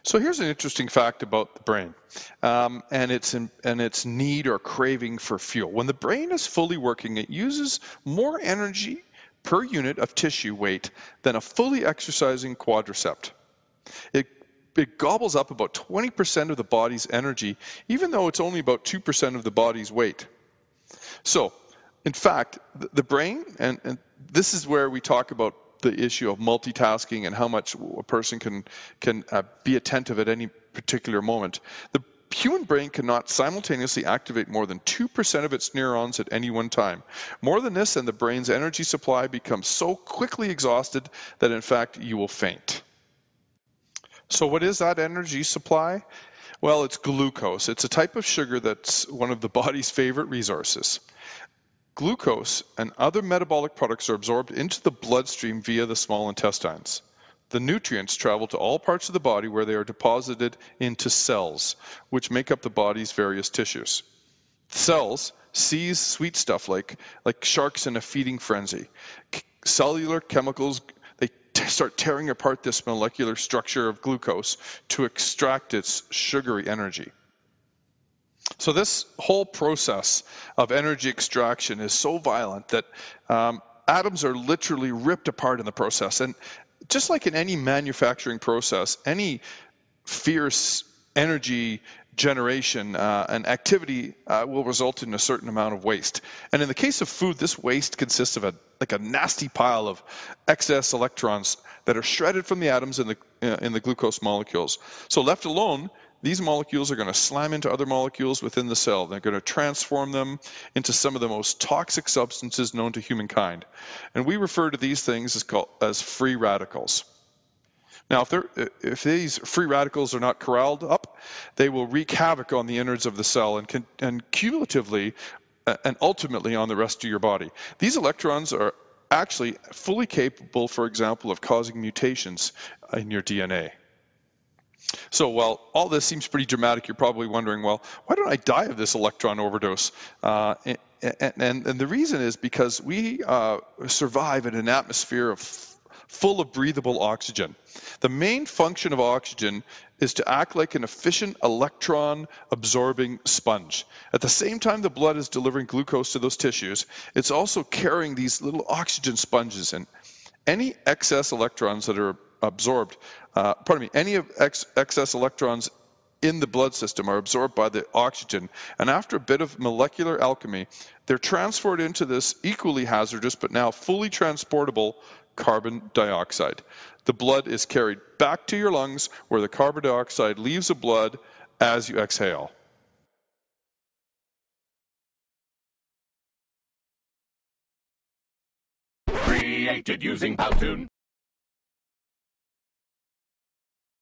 So here's an interesting fact about the brain and its need or craving for fuel. When the brain is fully working, it uses more energy per unit of tissue weight than a fully exercising quadriceps. It, it gobbles up about 20% of the body's energy, even though it's only about 2% of the body's weight. So, in fact, the brain, and this is where we talk about the issue of multitasking and how much a person can be attentive at any particular moment. The human brain cannot simultaneously activate more than 2% of its neurons at any one time. More than this, and the brain's energy supply becomes so quickly exhausted that in fact you will faint. So what is that energy supply? Well, it's glucose. It's a type of sugar that's one of the body's favorite resources. Glucose and other metabolic products are absorbed into the bloodstream via the small intestines. The nutrients travel to all parts of the body where they are deposited into cells, which make up the body's various tissues. Cells seize sweet stuff like sharks in a feeding frenzy. Cellular chemicals, they start tearing apart this molecular structure of glucose to extract its sugary energy. So this whole process of energy extraction is so violent that atoms are literally ripped apart in the process. And just like in any manufacturing process, any fierce energy generation and activity will result in a certain amount of waste. And in the case of food, this waste consists of a nasty pile of excess electrons that are shredded from the atoms in the glucose molecules. So left alone, these molecules are going to slam into other molecules within the cell. They're going to transform them into some of the most toxic substances known to humankind. And we refer to these things as free radicals. Now, if these free radicals are not corralled up, they will wreak havoc on the innards of the cell and cumulatively and ultimately on the rest of your body. These electrons are actually fully capable, for example, of causing mutations in your DNA. So while all this seems pretty dramatic, you're probably wondering, well, why don't I die of this electron overdose? And the reason is because we survive in an atmosphere full of breathable oxygen. The main function of oxygen is to act like an efficient electron-absorbing sponge. At the same time the blood is delivering glucose to those tissues, it's also carrying these little oxygen sponges, and any excess electrons that are absorbed, any excess electrons in the blood system are absorbed by the oxygen, and after a bit of molecular alchemy, they're transferred into this equally hazardous but now fully transportable carbon dioxide. The blood is carried back to your lungs where the carbon dioxide leaves the blood as you exhale. Created using Powtoon.